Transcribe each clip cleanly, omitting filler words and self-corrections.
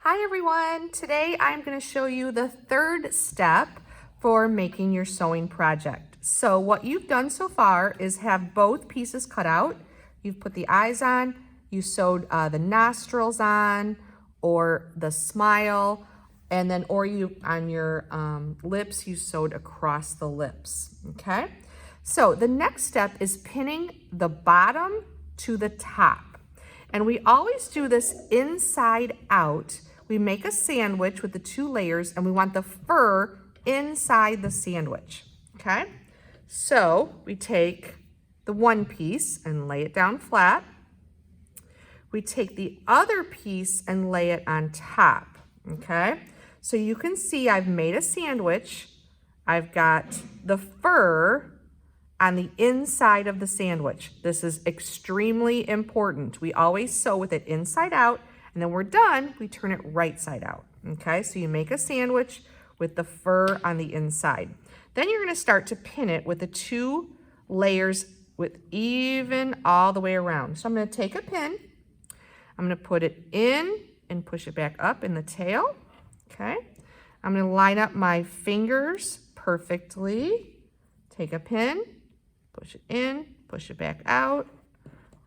Hi everyone, today I'm going to show you the third step for making your sewing project. So what you've done so far is have both pieces cut out. You've put the eyes on, you sewed the nostrils on or the smile, and then or you on your lips you sewed across the lips, okay? So the next step is pinning the bottom to the top. And we always do this inside out. We make a sandwich with the two layers and we want the fur inside the sandwich, okay? So we take the one piece and lay it down flat. We take the other piece and lay it on top, okay? So you can see I've made a sandwich. I've got the fur on the inside of the sandwich. This is extremely important. We always sew with it inside out, and then we're done, we turn it right side out, okay? So you make a sandwich with the fur on the inside. Then you're gonna start to pin it with the two layers with even all the way around. So I'm gonna take a pin, I'm gonna put it in and push it back up in the tail, okay? I'm gonna line up my fingers perfectly, take a pin, push it in, push it back out.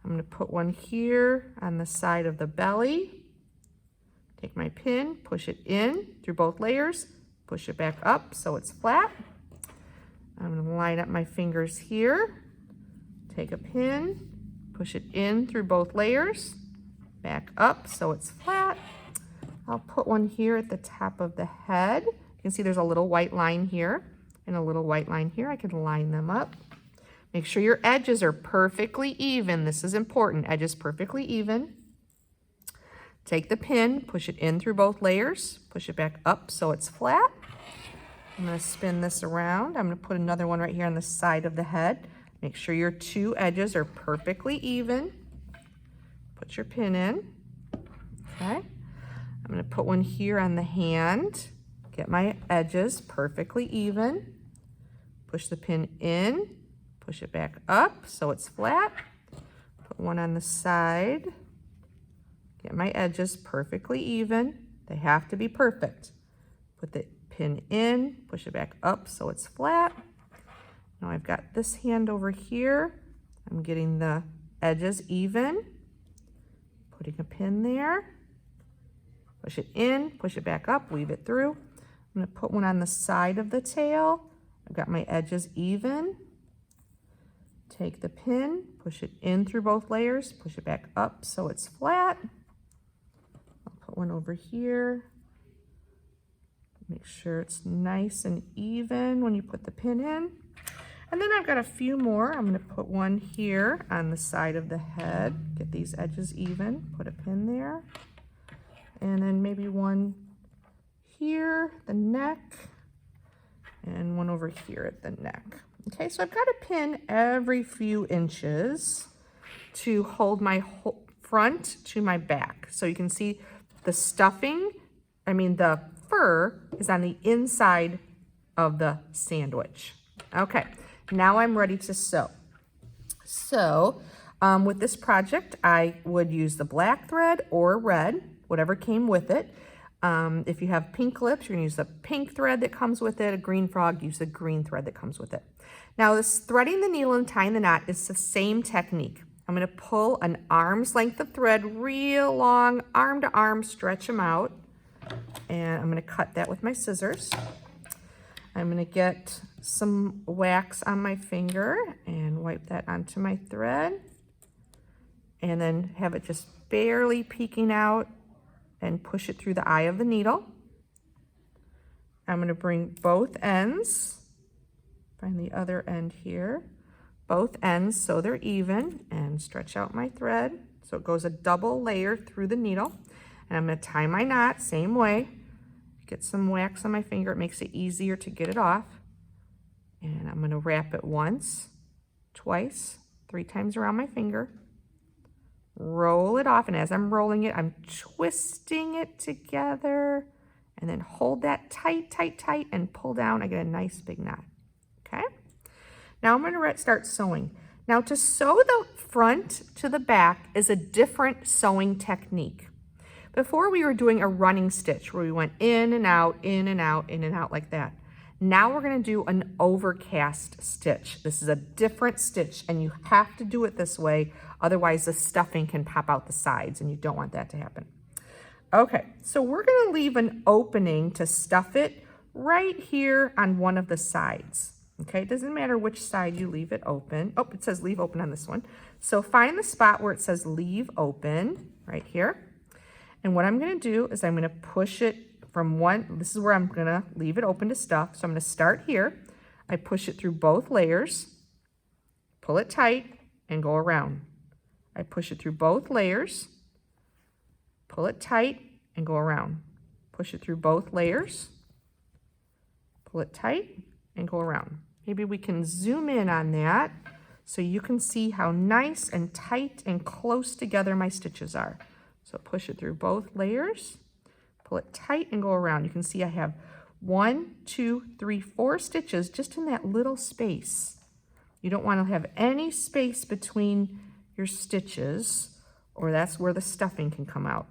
I'm going to put one here on the side of the belly. Take my pin, push it in through both layers, push it back up so it's flat. I'm going to line up my fingers here. Take a pin, push it in through both layers, back up so it's flat. I'll put one here at the top of the head. You can see there's a little white line here and a little white line here. I can line them up. Make sure your edges are perfectly even. This is important. Edges perfectly even. Take the pin, push it in through both layers, push it back up so it's flat. I'm going to spin this around. I'm going to put another one right here on the side of the head. Make sure your two edges are perfectly even. Put your pin in. Okay. I'm going to put one here on the hand. Get my edges perfectly even. Push the pin in. Push it back up so it's flat. Put one on the side. Get my edges perfectly even. They have to be perfect. Put the pin in, push it back up so it's flat. Now I've got this hand over here. I'm getting the edges even. Putting a pin there. Push it in, push it back up, weave it through. I'm going to put one on the side of the tail. I've got my edges even. Take the pin, push it in through both layers, push it back up so it's flat. I'll put one over here. Make sure it's nice and even when you put the pin in. And then I've got a few more. I'm going to put one here on the side of the head. Get these edges even, put a pin there. And then maybe one here, the neck, and one over here at the neck. Okay, so I've got a pin every few inches to hold my whole front to my back. So you can see the stuffing, the fur is on the inside of the sandwich. Okay, now I'm ready to sew. So with this project, I would use the black thread or red, whatever came with it. If you have pink lips, you're gonna use the pink thread that comes with it. A green frog, use the green thread that comes with it. Now this threading the needle and tying the knot is the same technique. I'm gonna pull an arm's length of thread real long, arm to arm, stretch them out. And I'm gonna cut that with my scissors. I'm gonna get some wax on my finger and wipe that onto my thread. And then have it just barely peeking out and push it through the eye of the needle. I'm going to bring both ends, find the other end here, both ends so they're even, and stretch out my thread so it goes a double layer through the needle. And I'm going to tie my knot same way. Get some wax on my finger, it makes it easier to get it off. And I'm going to wrap it once, twice, 3 times around my finger. Roll it off, and as I'm rolling it, I'm twisting it together, and then hold that tight, tight, tight, and pull down. I get a nice big knot, okay? Now I'm gonna start sewing. Now to sew the front to the back is a different sewing technique. Before we were doing a running stitch where we went in and out, in and out, in and out like that. Now we're going to do an overcast stitch. This is a different stitch and you have to do it this way, otherwise the stuffing can pop out the sides and you don't want that to happen. Okay, so we're going to leave an opening to stuff it right here on one of the sides. Okay, it doesn't matter which side you leave it open. Oh, it says leave open on this one. So find the spot where it says leave open right here. And what I'm going to do is I'm going to push it from one, this is where I'm going to leave it open to stuff. So I'm going to start here. I push it through both layers, pull it tight, and go around. I push it through both layers, pull it tight, and go around. Push it through both layers, pull it tight, and go around. Maybe we can zoom in on that so you can see how nice and tight and close together my stitches are. So push it through both layers, pull it tight, and go around. You can see I have 1, 2, 3, 4 stitches just in that little space. You don't want to have any space between your stitches, or that's where the stuffing can come out.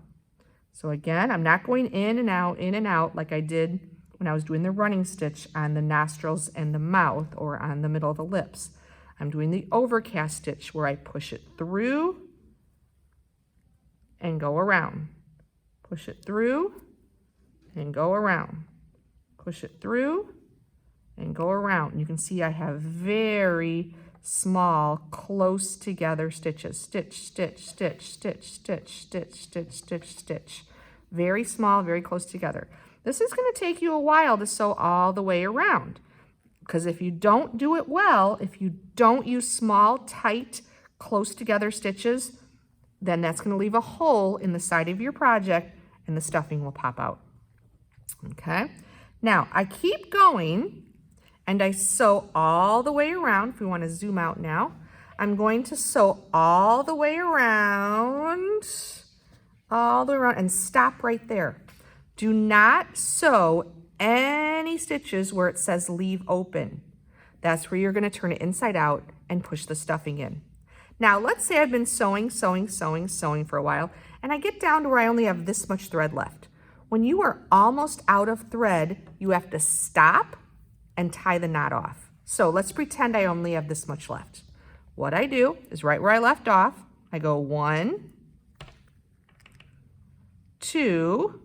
So again, I'm not going in and out like I did when I was doing the running stitch on the nostrils and the mouth or on the middle of the lips. I'm doing the overcast stitch where I push it through and go around. Push it through and go around. Push it through and go around. You can see I have very small, close together stitches. Stitch, stitch, stitch, stitch, stitch, stitch, stitch, stitch, stitch. Very small, very close together. This is going to take you a while to sew all the way around, because if you don't do it well, if you don't use small, tight, close together stitches, then that's going to leave a hole in the side of your project and the stuffing will pop out. Okay, now I keep going and I sew all the way around. If we want to zoom out now, I'm going to sew all the way around, and stop right there. Do not sew any stitches where it says leave open. That's where you're going to turn it inside out and push the stuffing in. Now, let's say I've been sewing for a while, and I get down to where I only have this much thread left. When you are almost out of thread, you have to stop and tie the knot off. So let's pretend I only have this much left. What I do is right where I left off, I go 1, 2,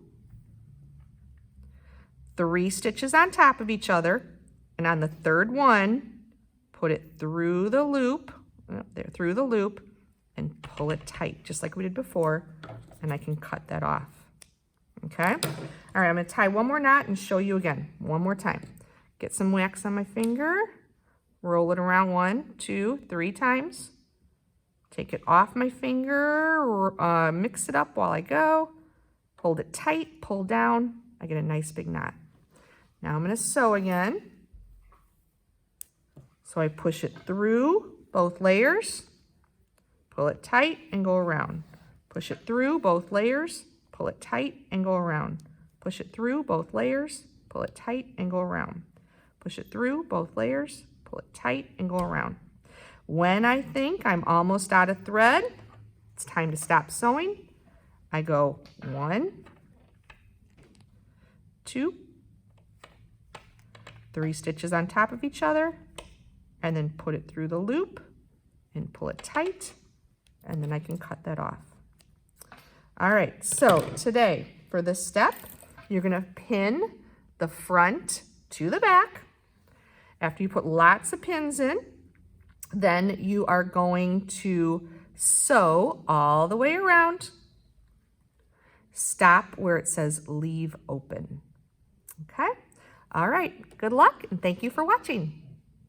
3 stitches on top of each other, and on the third one, put it through the loop, through the loop, and pull it tight, just like we did before, and I can cut that off. Okay? All right, I'm going to tie one more knot and show you again, one more time. Get some wax on my finger, roll it around 1, 2, 3 times, take it off my finger, mix it up while I go, hold it tight, pull down, I get a nice big knot. Now I'm going to sew again. So I push it through both layers, pull it tight, and go around. Push it through both layers, pull it tight, and go around. Push it through both layers, pull it tight, and go around. Push it through both layers, pull it tight, and go around. When I think I'm almost out of thread, it's time to stop sewing. I go 1, 2, 3 stitches on top of each other, and then put it through the loop and pull it tight, and then I can cut that off. All right, so today for this step, you're going to pin the front to the back. After you put lots of pins in, then you are going to sew all the way around. Stop where it says leave open. Okay? All right, good luck and thank you for watching.